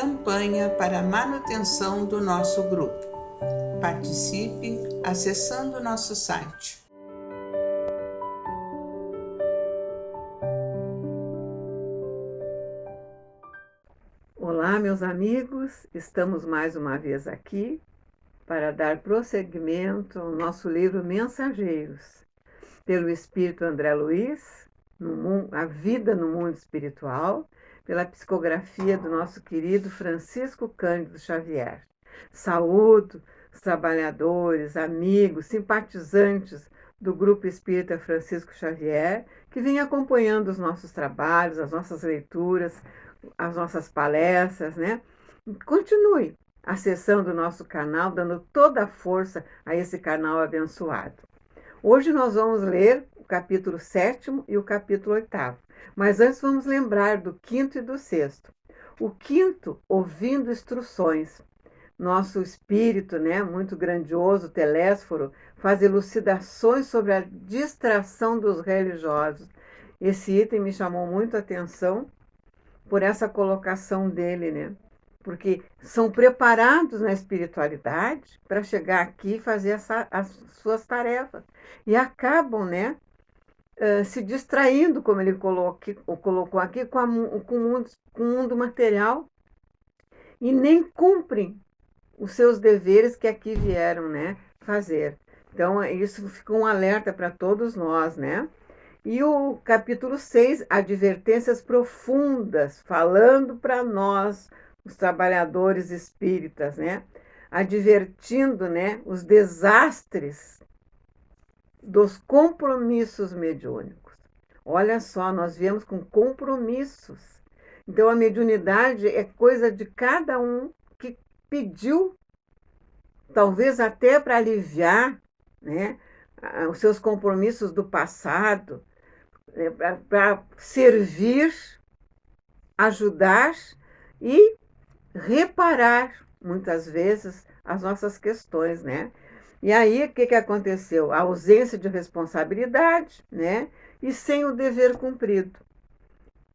campanha para a manutenção do nosso grupo. Participe acessando nosso site. Olá, meus amigos, estamos mais uma vez aqui para dar prosseguimento ao nosso livro Mensageiros, pelo Espírito André Luiz, A Vida no Mundo Espiritual, pela psicografia do nosso querido Francisco Cândido Xavier. Saúdo os trabalhadores, amigos, simpatizantes do Grupo Espírita Francisco Xavier, que vem acompanhando os nossos trabalhos, as nossas leituras, as nossas palestras, né? Continue acessando o nosso canal, dando toda a força a esse canal abençoado. Hoje nós vamos ler o capítulo 7º e o capítulo 8º, mas antes vamos lembrar do 5º e do 6º. O 5º, ouvindo instruções. Nosso espírito, né, muito grandioso, Telésforo, faz elucidações sobre a distração dos religiosos. Esse item me chamou muito a atenção por essa colocação dele, né? Porque são preparados na espiritualidade para chegar aqui e fazer as suas tarefas. E acabam, né, se distraindo, como ele colocou aqui, com o mundo material e nem cumprem os seus deveres que aqui vieram, né, fazer. Então, isso fica um alerta para todos nós, né? E o capítulo 6, advertências profundas, falando para nós, os trabalhadores espíritas, né? Advertindo, né, os desastres dos compromissos mediúnicos. Olha só, nós viemos com compromissos. Então, a mediunidade é coisa de cada um que pediu, talvez até para aliviar, né, os seus compromissos do passado, para servir, ajudar e reparar, muitas vezes, as nossas questões, né? E aí, o que aconteceu? A ausência de responsabilidade, né? E sem o dever cumprido.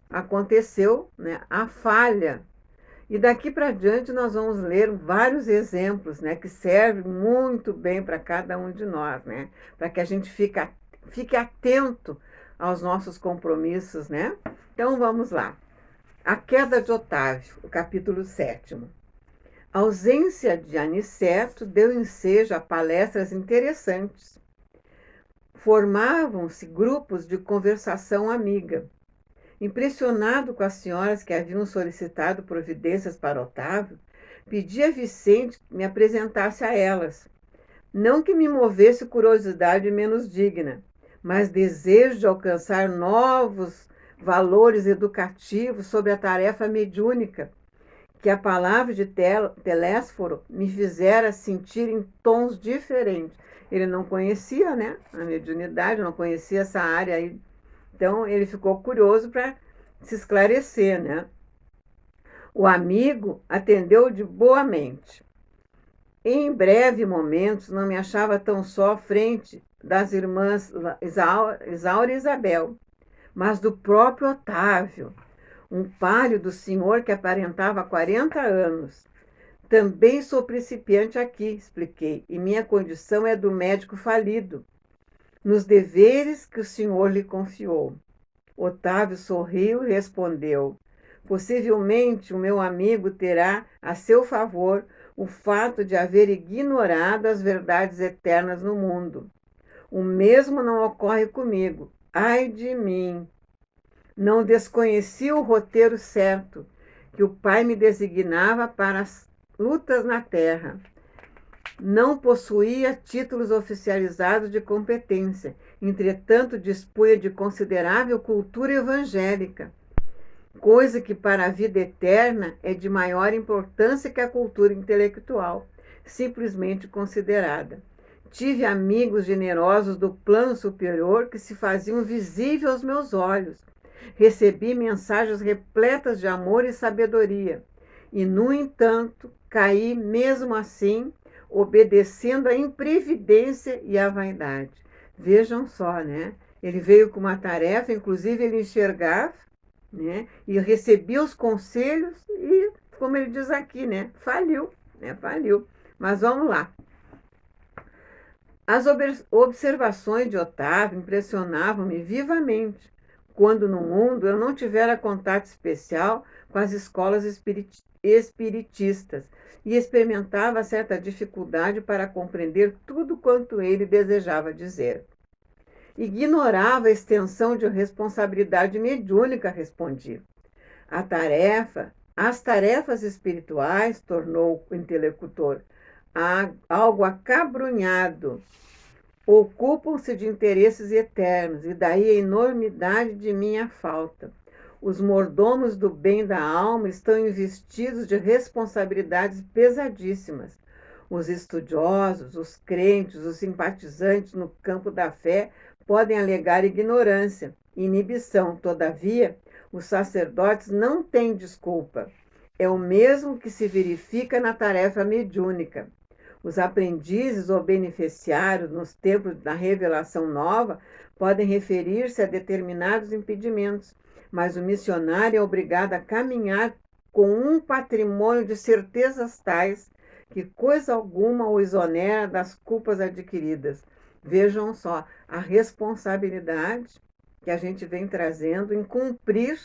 Aconteceu, né, a falha. E daqui para diante nós vamos ler vários exemplos, né, que servem muito bem para cada um de nós, né? Para que a gente fique atento aos nossos compromissos, né? Então vamos lá. A queda de Otávio, o capítulo 7º. A ausência de Aniceto deu ensejo a palestras interessantes. Formavam-se grupos de conversação amiga. Impressionado com as senhoras que haviam solicitado providências para Otávio, pedi a Vicente que me apresentasse a elas. Não que me movesse curiosidade menos digna, mas desejo de alcançar novos valores educativos sobre a tarefa mediúnica, que a palavra de Telésforo me fizera sentir em tons diferentes. Ele não conhecia, né, a mediunidade, não conhecia essa área aí. Então, ele ficou curioso para se esclarecer, né? O amigo atendeu de boa mente. Em breve momentos, não me achava tão só à frente das irmãs Isaura e Isabel, mas do próprio Otávio, um pálido senhor que aparentava 40 anos. Também sou principiante aqui, expliquei, e minha condição é do médico falido, nos deveres que o senhor lhe confiou. Otávio sorriu e respondeu: possivelmente o meu amigo terá a seu favor o fato de haver ignorado as verdades eternas no mundo. O mesmo não ocorre comigo. Ai de mim! Não desconheci o roteiro certo que o Pai me designava para as lutas na terra. Não possuía títulos oficializados de competência, entretanto dispunha de considerável cultura evangélica, coisa que para a vida eterna é de maior importância que a cultura intelectual, simplesmente considerada. Tive amigos generosos do plano superior que se faziam visíveis aos meus olhos. Recebi mensagens repletas de amor e sabedoria, e, no entanto, caí mesmo assim, obedecendo à imprevidência e à vaidade. Vejam só, né? Ele veio com uma tarefa, inclusive ele enxergava, né? E recebia os conselhos e como ele diz aqui, né? Faliu, né? Faliu. Mas vamos lá. As observações de Otávio impressionavam-me vivamente, quando no mundo eu não tivera contato especial com as escolas espiritistas e experimentava certa dificuldade para compreender tudo quanto ele desejava dizer. Ignorava a extensão de responsabilidade mediúnica, respondi. As tarefas espirituais, tornou o interlocutor, algo acabrunhado, ocupam-se de interesses eternos, e daí a enormidade de minha falta. Os mordomos do bem da alma estão investidos de responsabilidades pesadíssimas. Os estudiosos, os crentes, os simpatizantes no campo da fé podem alegar ignorância, inibição. Todavia, os sacerdotes não têm desculpa. É o mesmo que se verifica na tarefa mediúnica. Os aprendizes ou beneficiários nos tempos da revelação nova podem referir-se a determinados impedimentos, mas o missionário é obrigado a caminhar com um patrimônio de certezas tais que coisa alguma o exonera das culpas adquiridas. Vejam só a responsabilidade que a gente vem trazendo em cumprir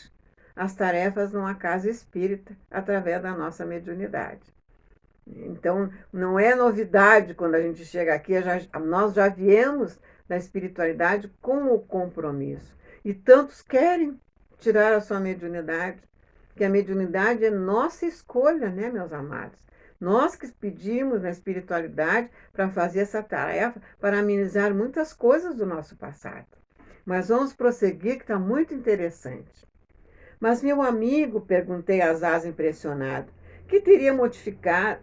as tarefas numa casa espírita através da nossa mediunidade. Então, não é novidade quando a gente chega aqui, nós já viemos da espiritualidade com o compromisso. E tantos querem tirar a sua mediunidade, que a mediunidade é nossa escolha, né, meus amados? Nós que pedimos na espiritualidade para fazer essa tarefa, para amenizar muitas coisas do nosso passado. Mas vamos prosseguir, que está muito interessante. Mas, meu amigo, perguntei a Zaza impressionado, que teria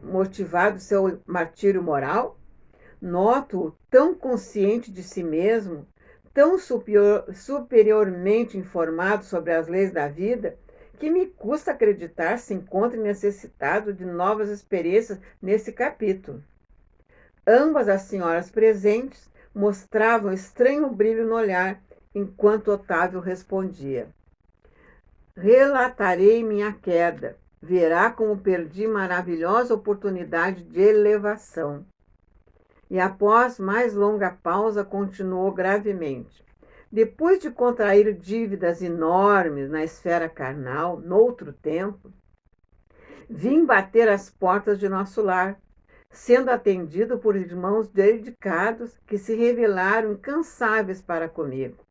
motivado seu martírio moral? Noto-o tão consciente de si mesmo, tão superiormente informado sobre as leis da vida, que me custa acreditar se encontre necessitado de novas experiências nesse capítulo. Ambas as senhoras presentes mostravam estranho brilho no olhar, enquanto Otávio respondia. Relatarei minha queda. Verá como perdi maravilhosa oportunidade de elevação. E após mais longa pausa, continuou gravemente. Depois de contrair dívidas enormes na esfera carnal, noutro tempo, vim bater às portas de nosso lar, sendo atendido por irmãos dedicados que se revelaram incansáveis para comigo.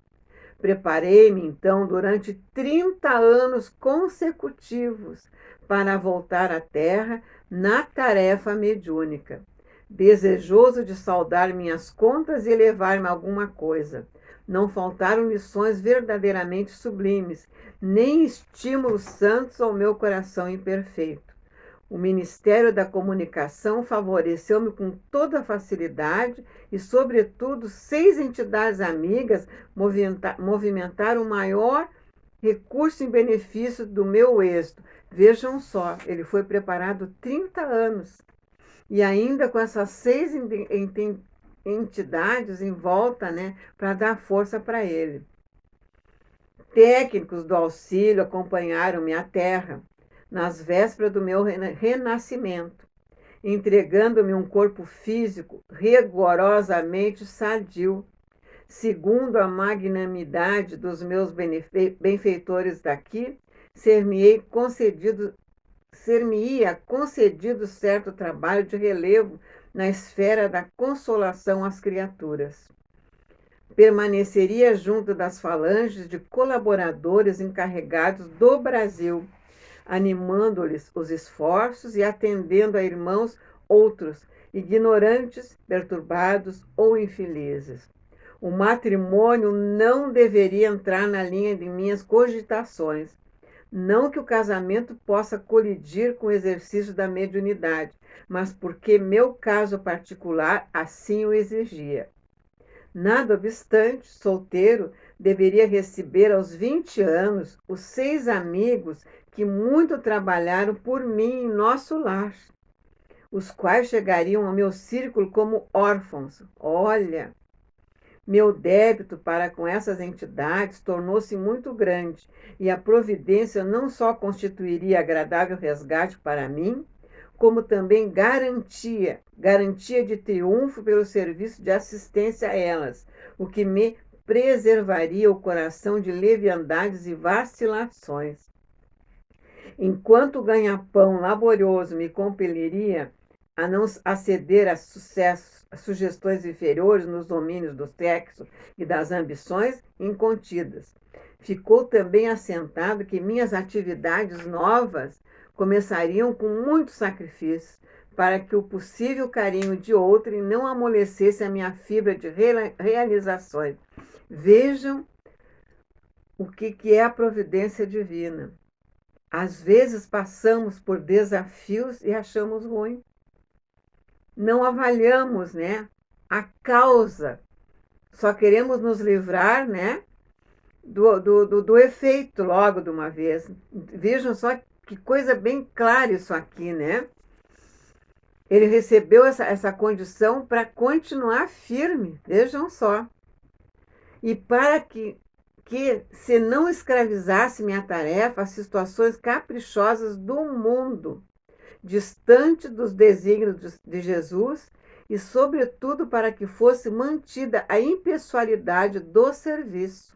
Preparei-me, então, durante 30 anos consecutivos para voltar à Terra na tarefa mediúnica, desejoso de saldar minhas contas e levar-me alguma coisa. Não faltaram lições verdadeiramente sublimes, nem estímulos santos ao meu coração imperfeito. O Ministério da Comunicação favoreceu-me com toda facilidade e, sobretudo, 6 entidades amigas movimentaram o maior recurso em benefício do meu êxito. Vejam só, ele foi preparado 30 anos. E ainda com essas 6 entidades em volta, né, para dar força para ele. Técnicos do auxílio acompanharam-me à terra, nas vésperas do meu renascimento, entregando-me um corpo físico rigorosamente sadio, segundo a magnanimidade dos meus benfeitores daqui, ser-me-ia concedido certo trabalho de relevo na esfera da consolação às criaturas. Permaneceria junto das falanges de colaboradores encarregados do Brasil, animando-lhes os esforços e atendendo a irmãos outros, ignorantes, perturbados ou infelizes. O matrimônio não deveria entrar na linha de minhas cogitações. Não que o casamento possa colidir com o exercício da mediunidade, mas porque meu caso particular assim o exigia. Nada obstante, solteiro, deveria receber aos 20 anos os 6 amigos que muito trabalharam por mim em nosso lar, os quais chegariam ao meu círculo como órfãos. Olha, Meu débito para com essas entidades tornou-se muito grande, e a providência não só constituiria agradável resgate para mim, como também garantia de triunfo pelo serviço de assistência a elas, o que me preservaria o coração de leviandades e vacilações. Enquanto o ganha-pão laborioso me compeliria a não aceder a sugestões inferiores nos domínios do sexo e das ambições incontidas. Ficou também assentado que minhas atividades novas começariam com muito sacrifício, para que o possível carinho de outrem não amolecesse a minha fibra de realizações. Vejam o que é a providência divina. Às vezes passamos por desafios e achamos ruim. Não avaliamos, né, a causa. Só queremos nos livrar, né, do efeito logo de uma vez. Vejam só que coisa bem clara isso aqui, né? Ele recebeu essa condição para continuar firme, vejam só. E para que se não escravizasse minha tarefa às situações caprichosas do mundo, distante dos desígnios de Jesus, e, sobretudo, para que fosse mantida a impessoalidade do serviço.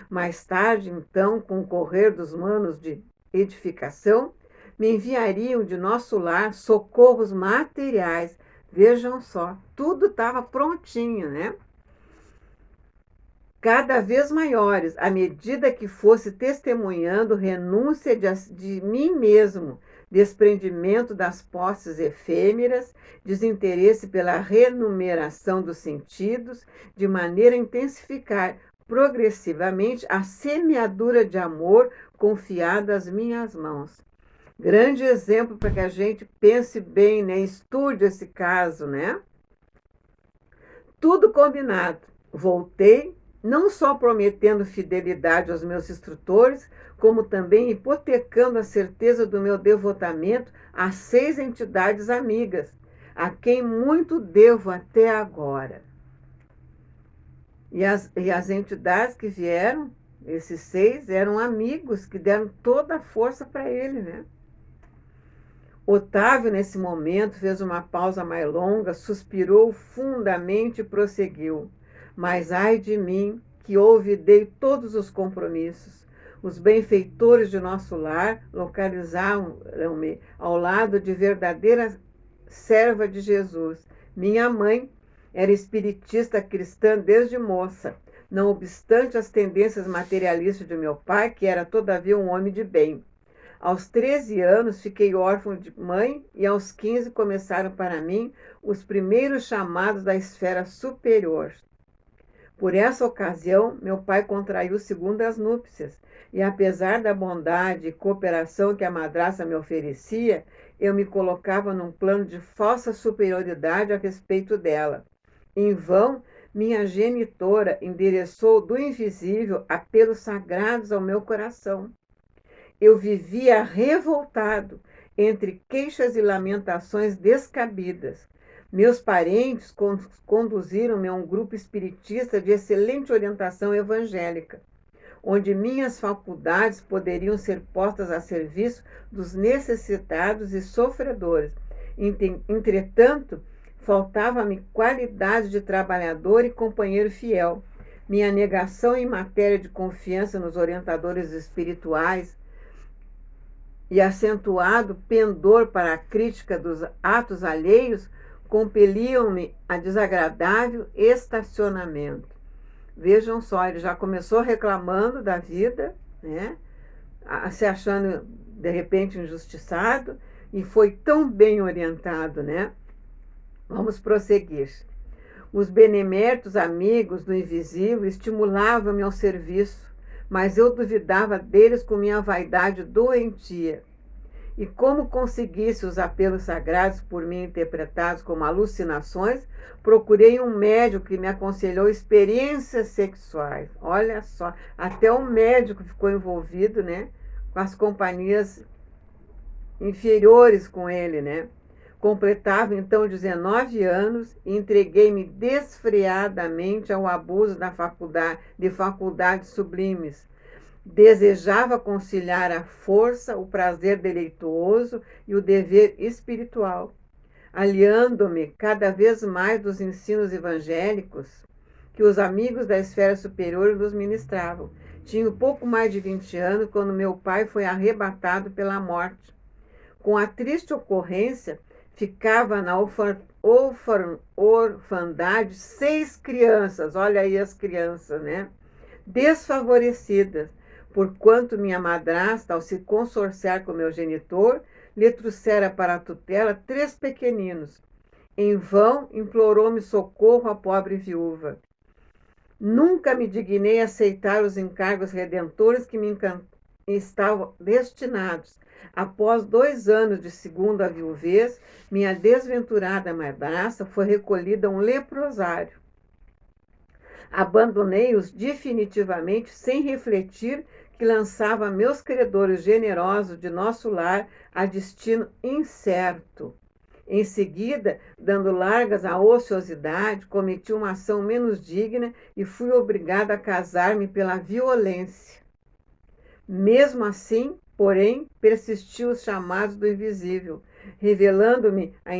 Mais tarde, então, com o correr dos manos de edificação, me enviariam de nosso lar socorros materiais. Vejam só, tudo estava prontinho, né? Cada vez maiores, à medida que fosse testemunhando renúncia de mim mesmo, desprendimento das posses efêmeras, desinteresse pela renumeração dos sentidos, de maneira a intensificar progressivamente a semeadura de amor confiada às minhas mãos. Grande exemplo para que a gente pense bem, né? Estude esse caso, né? Tudo combinado. Voltei, não só prometendo fidelidade aos meus instrutores, como também hipotecando a certeza do meu devotamento a 6 entidades amigas, a quem muito devo até agora. E as entidades que vieram, esses 6, eram amigos que deram toda a força para ele, né? Otávio, nesse momento, fez uma pausa mais longa, suspirou fundamente e prosseguiu. Mas ai de mim, que olvidei todos os compromissos. Os benfeitores de nosso lar localizaram-me ao lado de verdadeira serva de Jesus. Minha mãe era espiritista cristã desde moça, não obstante as tendências materialistas de meu pai, que era todavia um homem de bem. Aos 13 anos fiquei órfão de mãe e aos 15 começaram para mim os primeiros chamados da esfera superior. Por essa ocasião, meu pai contraiu segundas núpcias e, apesar da bondade e cooperação que a madrasta me oferecia, eu me colocava num plano de falsa superioridade a respeito dela. Em vão, minha genitora endereçou do invisível apelos sagrados ao meu coração. Eu vivia revoltado entre queixas e lamentações descabidas. Meus parentes conduziram-me a um grupo espiritista de excelente orientação evangélica, onde minhas faculdades poderiam ser postas a serviço dos necessitados e sofredores. Entretanto, faltava-me qualidade de trabalhador e companheiro fiel. Minha negação em matéria de confiança nos orientadores espirituais e acentuado pendor para a crítica dos atos alheios compeliam-me a desagradável estacionamento. Vejam só, ele já começou reclamando da vida, né? Se achando de repente injustiçado, e foi tão bem orientado, né? Vamos prosseguir. Os beneméritos amigos do invisível estimulavam-me ao serviço, mas eu duvidava deles com minha vaidade doentia. E como conseguisse os apelos sagrados por mim interpretados como alucinações, procurei um médico que me aconselhou experiências sexuais. Olha só, até o médico ficou envolvido, né, com as companhias inferiores com ele, né? Completava então 19 anos e entreguei-me desfreadamente ao abuso de faculdades sublimes. Desejava conciliar a força, o prazer deleitoso e o dever espiritual, aliando-me cada vez mais dos ensinos evangélicos que os amigos da esfera superior nos ministravam. Tinha pouco mais de 20 anos quando meu pai foi arrebatado pela morte. Com a triste ocorrência, ficava na orfandade 6 crianças, olha aí as crianças, né? Desfavorecidas, porquanto minha madrasta, ao se consorciar com meu genitor, lhe trouxera para a tutela 3 pequeninos. Em vão implorou-me socorro a pobre viúva. Nunca me dignei a aceitar os encargos redentores que me estavam destinados. Após 2 anos de segunda viuvez, minha desventurada madrasta foi recolhida a um leprosário. Abandonei-os definitivamente, sem refletir que lançava meus credores generosos de nosso lar a destino incerto. Em seguida, dando largas à ociosidade, cometi uma ação menos digna e fui obrigada a casar-me pela violência. Mesmo assim, porém, persistiu os chamados do invisível, revelando-me a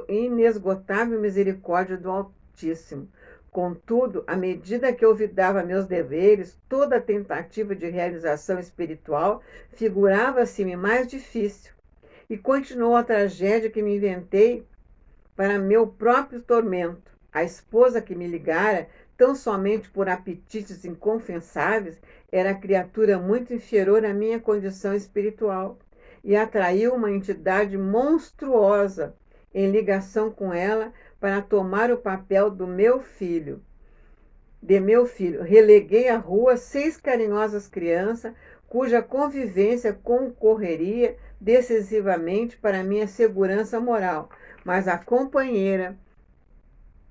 inesgotável misericórdia do Altíssimo. Contudo, à medida que olvidava meus deveres, toda tentativa de realização espiritual figurava-se-me mais difícil. E continuou a tragédia que me inventei para meu próprio tormento. A esposa que me ligara, tão somente por apetites inconfessáveis, era criatura muito inferior à minha condição espiritual e atraiu uma entidade monstruosa em ligação com ela para tomar o papel de meu filho. Releguei à rua 6 carinhosas crianças, cuja convivência concorreria decisivamente para minha segurança moral, mas a companheira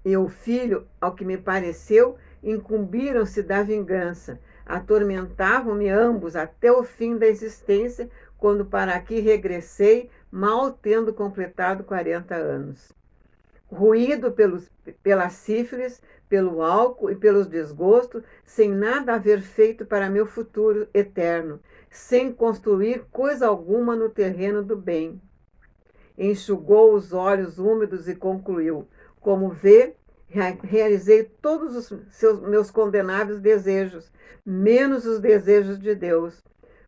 e o filho, ao que me pareceu, incumbiram-se da vingança. Atormentavam-me ambos até o fim da existência, quando para aqui regressei, mal tendo completado 40 anos. Ruído pela sífilis, pelo álcool e pelos desgostos, sem nada haver feito para meu futuro eterno, sem construir coisa alguma no terreno do bem. Enxugou os olhos úmidos e concluiu: como vê, realizei todos os meus condenáveis desejos, menos os desejos de Deus.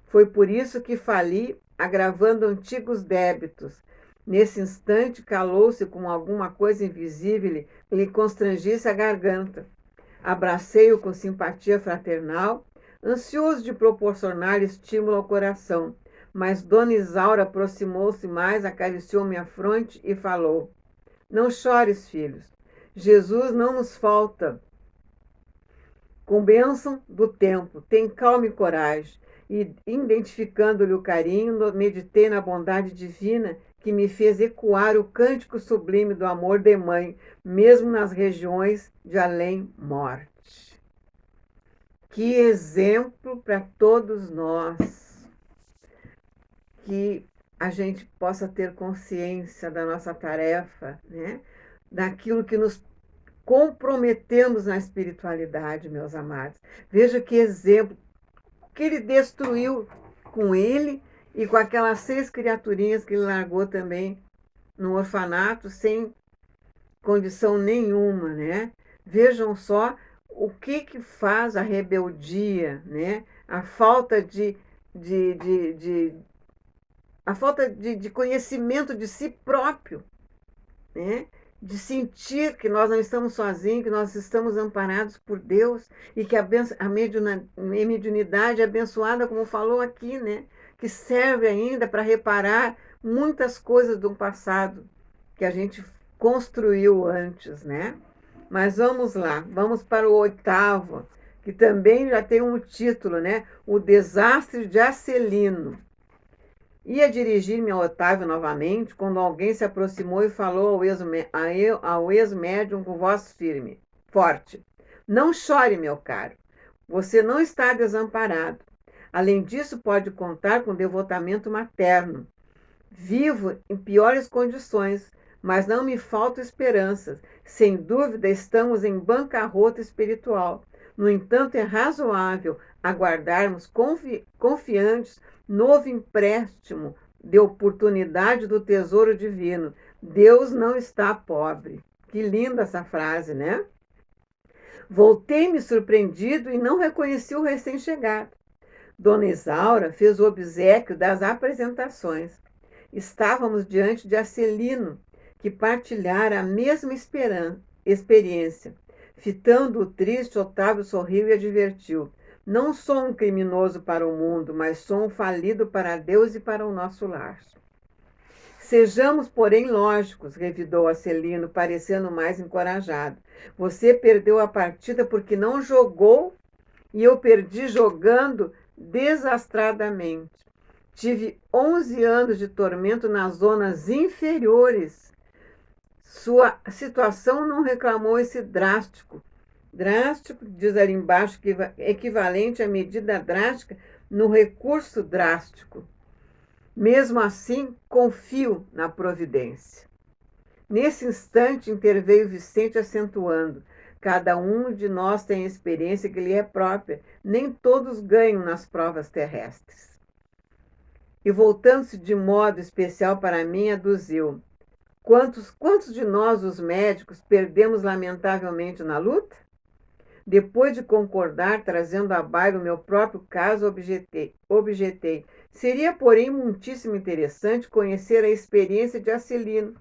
Foi por isso que fali, agravando antigos débitos. Nesse instante, calou-se com alguma coisa invisível e lhe constrangisse a garganta. Abracei-o com simpatia fraternal, ansioso de proporcionar estímulo ao coração, mas Dona Isaura aproximou-se mais, acariciou minha fronte e falou: não chores, filhos. Jesus não nos falta. Com bênção do tempo, tem calma e coragem. E, identificando-lhe o carinho, meditei na bondade divina que me fez ecoar o cântico sublime do amor de mãe, mesmo nas regiões de além-morte. Que exemplo para todos nós, que a gente possa ter consciência da nossa tarefa, né? Daquilo que nos comprometemos na espiritualidade, meus amados. Veja que exemplo que ele destruiu com ele e com aquelas 6 criaturinhas que ele largou também no orfanato sem condição nenhuma, né? Vejam só o que faz a rebeldia, né? A falta de conhecimento de si próprio, né? De sentir que nós não estamos sozinhos, que nós estamos amparados por Deus e que a mediunidade é abençoada, como falou aqui, né? Que serve ainda para reparar muitas coisas do passado que a gente construiu antes, né? Mas vamos lá, vamos para o 8º, que também já tem um título, né? O Desastre de Acelino. Ia dirigir-me ao Otávio novamente, quando alguém se aproximou e falou ao ex-médium com voz forte: não chore, meu caro, você não está desamparado. Além disso, pode contar com devotamento materno. Vivo em piores condições, mas não me faltam esperanças. Sem dúvida, estamos em bancarrota espiritual. No entanto, é razoável aguardarmos confiantes novo empréstimo de oportunidade do tesouro divino. Deus não está pobre. Que linda essa frase, né? Voltei-me surpreendido e não reconheci o recém-chegado. Dona Isaura fez o obséquio das apresentações. Estávamos diante de Acelino, que partilhara a mesma experiência. Fitando o triste, Otávio sorriu e advertiu: não sou um criminoso para o mundo, mas sou um falido para Deus e para o nosso lar. Sejamos, porém, lógicos, revidou Acelino, parecendo mais encorajado. Você perdeu a partida porque não jogou e eu perdi jogando desastradamente. Tive 11 anos de tormento nas zonas inferiores. Sua situação não reclamou esse drástico. Drástico, diz ali embaixo, equivalente à medida drástica no recurso drástico. Mesmo assim, confio na providência. Nesse instante, interveio Vicente, acentuando: cada um de nós tem a experiência que lhe é própria, nem todos ganham nas provas terrestres. E voltando-se de modo especial para mim, aduziu: quantos de nós, os médicos, perdemos lamentavelmente na luta? Depois de concordar, trazendo à baila o meu próprio caso, objetei. Seria, porém, muitíssimo interessante conhecer a experiência de Acelino.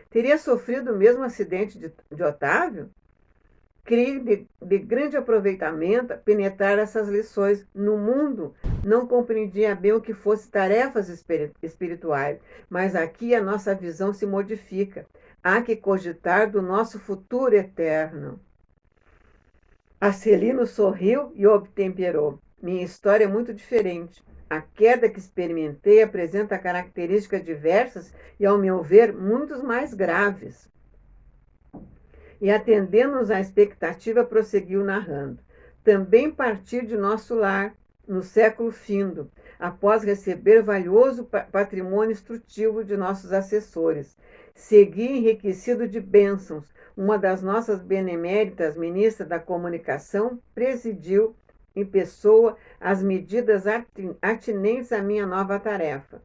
Teria sofrido o mesmo acidente de Otávio? Creio de grande aproveitamento penetrar essas lições. No mundo, não compreendia bem o que fosse tarefas espirituais, mas aqui a nossa visão se modifica. Há que cogitar do nosso futuro eterno. Acelino sorriu e obtemperou. Minha história é muito diferente. A queda que experimentei apresenta características diversas e, ao meu ver, muito mais graves. E, atendendo-nos à expectativa, prosseguiu narrando. Também parti de nosso lar, no século findo, após receber valioso patrimônio instrutivo de nossos assessores. Segui enriquecido de bênçãos. Uma das nossas beneméritas, ministra da Comunicação, presidiu em pessoa as medidas atinentes à minha nova tarefa.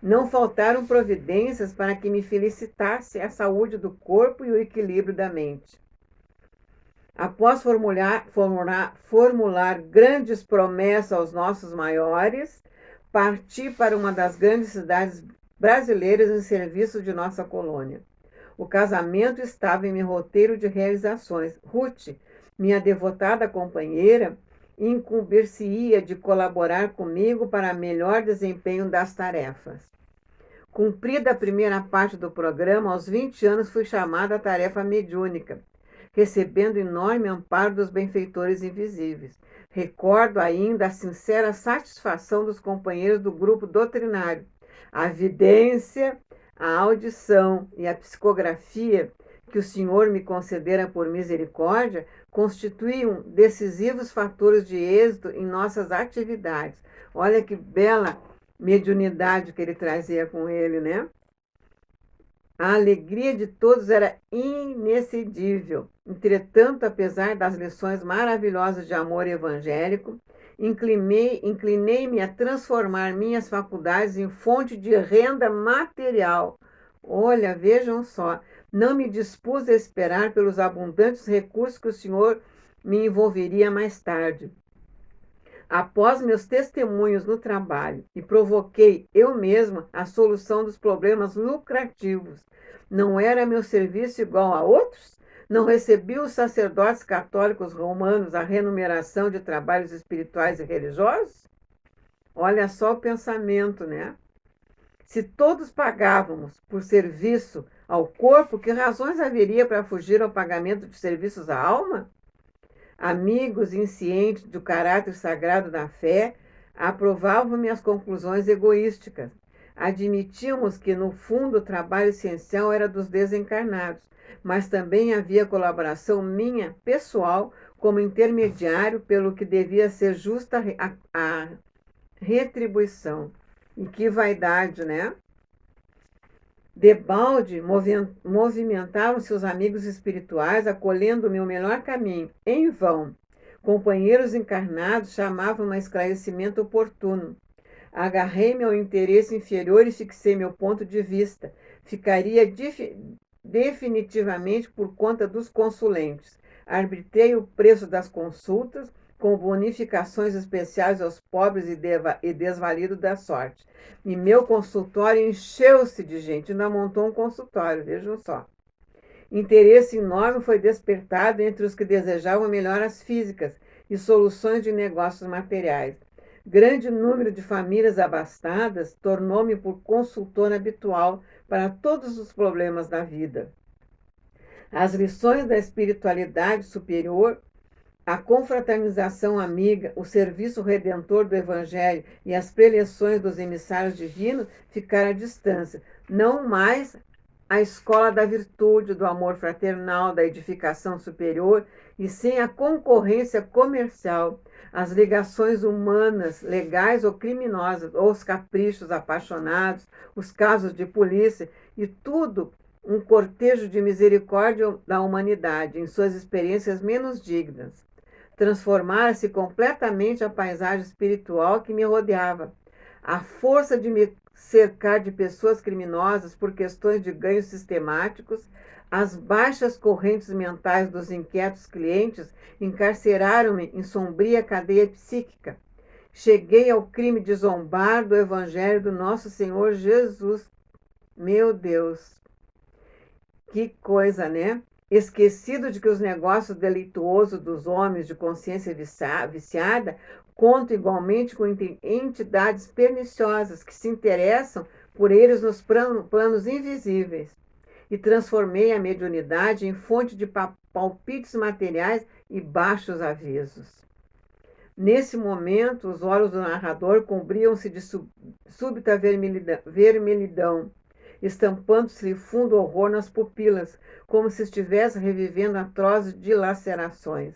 Não faltaram providências para que me felicitasse a saúde do corpo e o equilíbrio da mente. Após formular grandes promessas aos nossos maiores, parti para uma das grandes cidades brasileiras em serviço de nossa colônia. O casamento estava em meu roteiro de realizações. Ruth, minha devotada companheira, incumbir-se-ia de colaborar comigo para melhor desempenho das tarefas. Cumprida a primeira parte do programa, aos 20 anos fui chamada à tarefa mediúnica, recebendo enorme amparo dos benfeitores invisíveis. Recordo ainda a sincera satisfação dos companheiros do grupo doutrinário. A vidência, a audição e a psicografia que o Senhor me concedera por misericórdia constituíam decisivos fatores de êxito em nossas atividades. Olha que bela mediunidade que ele trazia com ele, né? A alegria de todos era inexcedível. Entretanto, apesar das lições maravilhosas de amor evangélico, inclinei-me a transformar minhas faculdades em fonte de renda material. Olha, vejam só, não me dispus a esperar pelos abundantes recursos que o Senhor me envolveria mais tarde. Após meus testemunhos no trabalho, e provoquei eu mesma a solução dos problemas lucrativos. Não era meu serviço igual a outros? Não recebi os sacerdotes católicos romanos a remuneração de trabalhos espirituais e religiosos? Olha só o pensamento, né? Se todos pagávamos por serviço ao corpo, que razões haveria para fugir ao pagamento de serviços à alma? Amigos inscientes do caráter sagrado da fé aprovavam minhas conclusões egoísticas. Admitíamos que, no fundo, o trabalho essencial era dos desencarnados, mas também havia colaboração minha, pessoal, como intermediário, pelo que devia ser justa a retribuição. E que vaidade, né? Debalde movimentavam-se os amigos espirituais, acolhendo-me o melhor caminho. Em vão. Companheiros encarnados chamavam-me a esclarecimento oportuno. Agarrei-me ao interesse inferior e fixei meu ponto de vista. Ficaria definitivamente por conta dos consulentes. Arbitrei o preço das consultas, com bonificações especiais aos pobres e desvalidos da sorte. E meu consultório encheu-se de gente, ainda montou um consultório, vejam só. Interesse enorme foi despertado entre os que desejavam melhoras físicas e soluções de negócios materiais. Grande número de famílias abastadas tornou-me por consultor habitual para todos os problemas da vida. As lições da espiritualidade superior, a confraternização amiga, o serviço redentor do Evangelho e as preleções dos emissários divinos ficaram à distância, não mais a escola da virtude, do amor fraternal, da edificação superior, e sem a concorrência comercial, as ligações humanas, legais ou criminosas, ou os caprichos apaixonados, os casos de polícia, e tudo um cortejo de misericórdia da humanidade, em suas experiências menos dignas. Transformara-se completamente a paisagem espiritual que me rodeava. A força de me cercar de pessoas criminosas por questões de ganhos sistemáticos, as baixas correntes mentais dos inquietos clientes encarceraram-me em sombria cadeia psíquica. Cheguei ao crime de zombar do Evangelho do nosso Senhor Jesus. Meu Deus, que coisa, né? Esquecido de que os negócios delituosos dos homens de consciência viciada contam igualmente com entidades perniciosas que se interessam por eles nos planos invisíveis. E transformei a mediunidade em fonte de palpites materiais e baixos avisos. Nesse momento, os olhos do narrador cobriam-se de súbita vermelhidão, estampando-se fundo horror nas pupilas, como se estivesse revivendo atrozes dilacerações.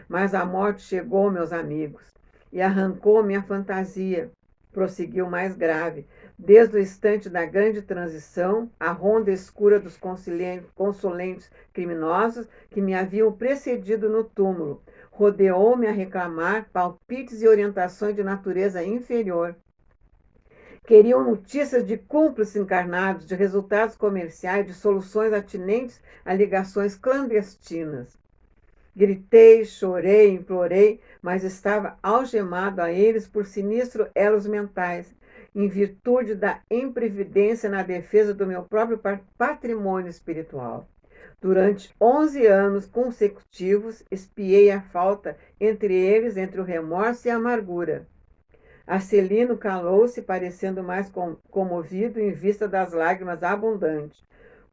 Mas a morte chegou, meus amigos, e arrancou-me a fantasia. Prosseguiu mais grave. Desde o instante da grande transição, a ronda escura dos consulentes criminosos que me haviam precedido no túmulo rodeou-me a reclamar palpites e orientações de natureza inferior. Queriam notícias de cúmplices encarnados, de resultados comerciais, de soluções atinentes a ligações clandestinas. Gritei, chorei, implorei, mas estava algemado a eles por sinistros elos mentais, em virtude da imprevidência na defesa do meu próprio patrimônio espiritual. Durante 11 anos consecutivos, espiei a falta entre eles, entre o remorso e a amargura. Arcelino calou-se, parecendo mais comovido em vista das lágrimas abundantes.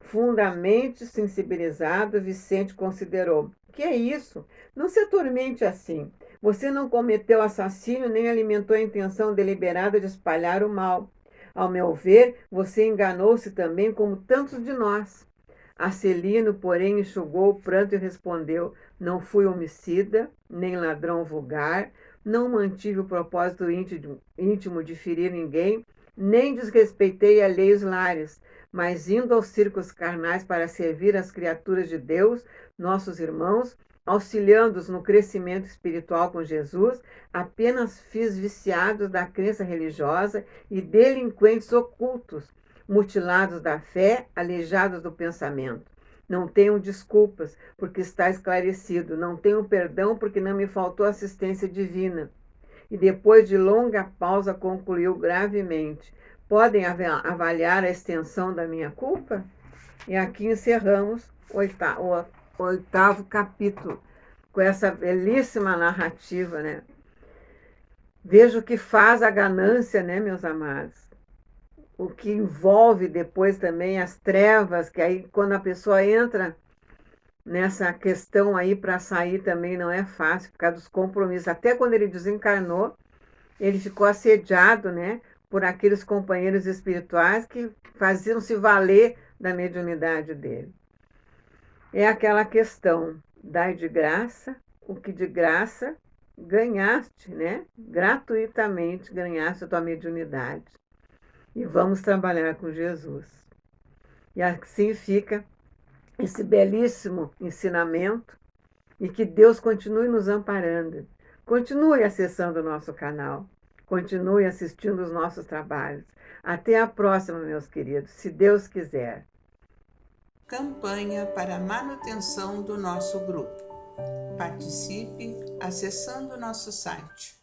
Fundamente sensibilizado, Vicente considerou: que é isso? Não se atormente assim. Você não cometeu assassínio nem alimentou a intenção deliberada de espalhar o mal. Ao meu ver, você enganou-se também como tantos de nós. Arcelino, porém, enxugou o pranto e respondeu: não fui homicida, nem ladrão vulgar, não mantive o propósito íntimo de ferir ninguém, nem desrespeitei alheios lares, mas indo aos círculos carnais para servir as criaturas de Deus, nossos irmãos, auxiliando-os no crescimento espiritual com Jesus, apenas fiz viciados da crença religiosa e delinquentes ocultos, mutilados da fé, aleijados do pensamento. Não tenho desculpas, porque está esclarecido. Não tenho perdão, porque não me faltou assistência divina. E depois de longa pausa, concluiu gravemente: podem avaliar a extensão da minha culpa? E aqui encerramos o oitavo capítulo, com essa belíssima narrativa, né? Veja o que faz a ganância, né, meus amados? O que envolve depois também as trevas, que aí quando a pessoa entra nessa questão aí para sair também não é fácil, por causa dos compromissos. Até quando ele desencarnou, ele ficou assediado, né, por aqueles companheiros espirituais que faziam se valer da mediunidade dele. É aquela questão: dai de graça o que de graça ganhaste, né? Gratuitamente ganhaste a tua mediunidade. E vamos trabalhar com Jesus. E assim fica esse belíssimo ensinamento e que Deus continue nos amparando. Continue acessando o nosso canal. Continue assistindo os nossos trabalhos. Até a próxima, meus queridos, se Deus quiser. Campanha para a manutenção do nosso grupo. Participe acessando nosso site